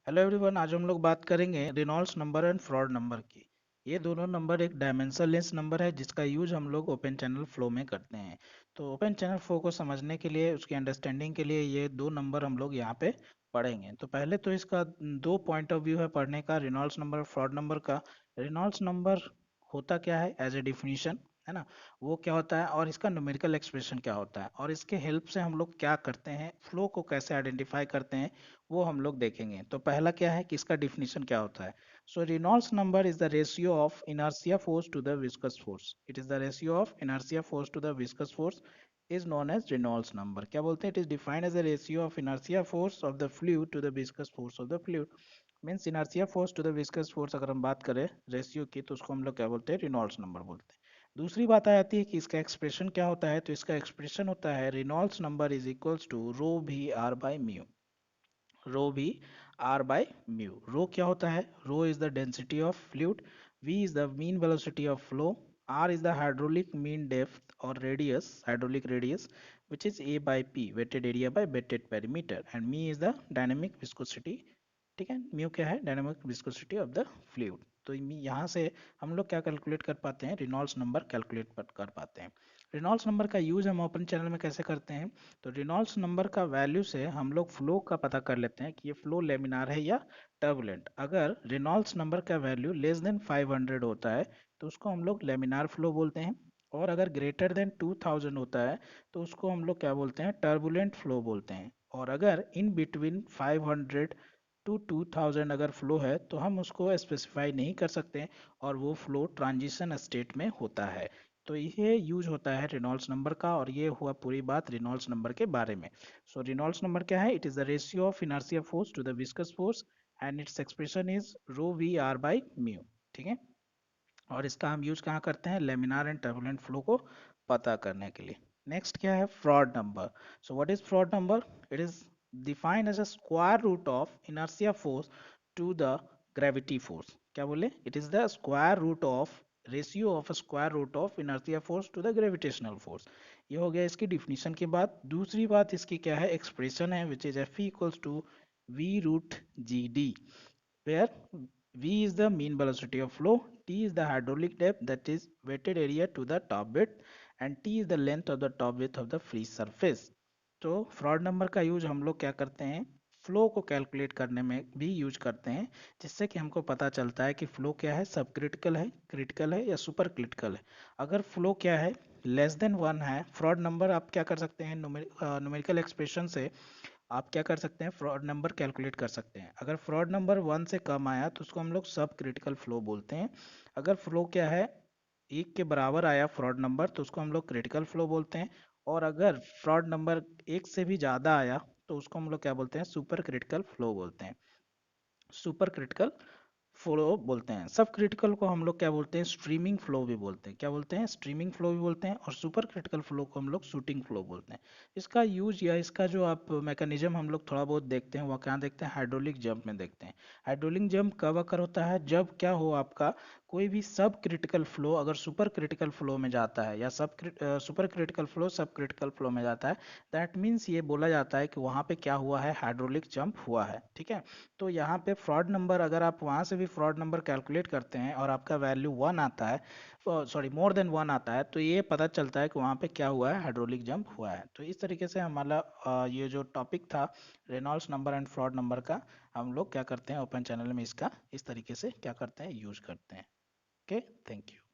Hello everyone, आज हम लोग बात करेंगे Reynolds number and fraud number की। ये दोनों नंबर एक डायमेंशनलेस नंबर है जिसका यूज हम लोग ओपन चैनल फ्लो में करते हैं। तो ओपन चैनल फ्लो को समझने के लिए, उसकी अंडरस्टैंडिंग के लिए ये दो नंबर हम लोग यहाँ पे पढ़ेंगे। तो पहले तो इसका दो पॉइंट ऑफ व्यू है पढ़ने का, रेनॉल्ड्स नंबर फ्रॉड नंबर का। रेनॉल्ड्स नंबर होता क्या है एज ए डिफिनीशन, है ना, वो क्या होता है, और इसका न्यूमेरिकल एक्सप्रेशन क्या होता है, और इसके हेल्प से हम लोग क्या करते हैं, फ्लो को कैसे आइडेंटिफाई करते हैं, वो हम लोग देखेंगे। तो पहला क्या है कि इसका डिफिनीशन क्या होता है। So Reynolds number is the ratio of inertia force to the viscous force. It is the ratio of inertia force to the viscous force is known as Reynolds number। क्या बोलते हैं, it is defined as a ratio of inertia force of the fluid to the viscous force of the fluid। Means inertia force to the viscous force अगर हम बात करें ratio की, तो उसको हम लोग क्या बोलते हैं, रेनॉल्ड्स नंबर बोलते हैं। दूसरी बात आ जाती है कि इसका एक्सप्रेशन क्या होता है। तो इसका एक्सप्रेशन होता है Reynolds number is equals to rho V R by mu. Row V are by mu. रो क्या होता है, rho is the density of fluid, v is the mean velocity of flow, r is the hydraulic mean depth और radius, hydraulic radius, which is a by p, wetted area by wetted perimeter, and m is the dynamic viscosity। ठीक है, mu क्या है, dynamic viscosity of the fluid. तो यहाँ से हम लोग क्या कैलकुलेट कर पाते हैं, रेनॉल्ड्स नंबर कैलकुलेट कर पाते हैं। रेनॉल्ड्स नंबर का यूज हम ओपन चैनल में कैसे करते हैं, तो रेनॉल्ड्स नंबर का वैल्यू से हम लोग फ्लो का पता कर लेते हैं कि ये फ्लो लेमिनार है या टर्बुलेंट। अगर रेनॉल्ड्स नंबर का वैल्यू लेस देन 500 होता है तो उसको हम लोग लेमिनार फ्लो बोलते हैं, और अगर ग्रेटर देन 2000 होता है तो उसको हम लोग क्या बोलते हैं, टर्बुलेंट फ्लो बोलते हैं। और अगर इन बिटवीन 500 टू 2000 अगर फ्लो है तो हम उसको स्पेसिफाई नहीं कर सकते, और वो फ्लो ट्रांजिशन स्टेट में होता है। तो ये यूज होता है रेनॉल्ड्स नंबर का, और ये हुआ पूरी बात रेनॉल्ड्स नंबर के बारे में। सो रेनॉल्ड्स नंबर क्या है, it is the ratio of inertia force to the viscous force, and its expression is rho v r by mu. ठीक है, और इसका हम यूज कहाँ करते हैं, लेमिनार एंड टर्बुलेंट फ्लो को पता करने के लिए। नेक्स्ट क्या है, Froude number. So what is Froude number, it is defined as a square root of inertia force to the gravity force. क्या बोले, it is the square root of ratio of square root of inertia force to the gravitational force. ये हो गया इसकी definition की बात। दूसरी बात इसकी क्या है, एक्सप्रेशन है, which is f equals to v root g d, where V is the mean velocity of flow, T is the hydraulic depth, that is wetted area to the top width, and T is the length of the top width of the free surface। तो fraud number का use हम लोग क्या करते हैं, flow को calculate करने में भी यूज करते हैं, जिससे कि हमको पता चलता है कि फ्लो क्या है, सब क्रिटिकल है या सुपर क्रिटिकल है। अगर फ्लो क्या है, लेस देन 1 है, फ्रॉड नंबर आप क्या कर सकते हैं, न्यूमेरिकल एक्सप्रेशन से आप क्या कर सकते हैं, फ्रॉड नंबर कैलकुलेट कर सकते हैं। अगर फ्रॉड नंबर 1 से कम आया तो उसको हम लोग सब क्रिटिकल फ्लो बोलते हैं। अगर फ्लो क्या है, 1 के बराबर आया फ्रॉड नंबर तो उसको हम लोग क्रिटिकल फ्लो बोलते हैं। और अगर फ्रॉड नंबर 1 से भी ज़्यादा आया तो उसको हम लोग क्या बोलते हैं, सुपर क्रिटिकल फ्लो बोलते हैं। सुपर क्रिटिकल फ्लो बोलते हैं। सब क्रिटिकल को हम लोग क्या बोलते हैं, स्ट्रीमिंग फ्लो भी बोलते हैं। क्या बोलते हैं, स्ट्रीमिंग फ्लो भी बोलते हैं। और सुपर क्रिटिकल फ्लो को हम लोग शूटिंग फ्लो बोलते हैं। इसका यूज या इसका जो आप मैकेनिज्म हम लोग थोड़ा बहुत देखते हैं, वह क्या देखते हैं, हाइड्रोलिक जंप में देखते हैं। हाइड्रोलिक जंप कब अकर होता है, जब क्या हो, आपका कोई भी सब क्रिटिकल फ्लो अगर सुपर क्रिटिकल फ्लो में जाता है, या सुपर क्रिटिकल फ्लो सब क्रिटिकल फ्लो में जाता है, दैट मीन्स ये बोला जाता है कि वहाँ पे क्या हुआ है, हाइड्रोलिक जंप हुआ है। ठीक है, तो यहाँ पे फ्रॉड नंबर अगर आप वहाँ से भी फ्रॉड नंबर कैलकुलेट करते हैं और आपका वैल्यू 1 आता है, सॉरी मोर देन 1 आता है, तो ये पता चलता है कि वहाँ पे क्या हुआ है, हाइड्रोलिक जंप हुआ है। तो इस तरीके से हमारा ये जो टॉपिक था Reynolds number and fraud number का, हम लोग क्या करते हैं ओपन चैनल में इसका इस तरीके से क्या करते हैं, यूज करते हैं। Okay, thank you.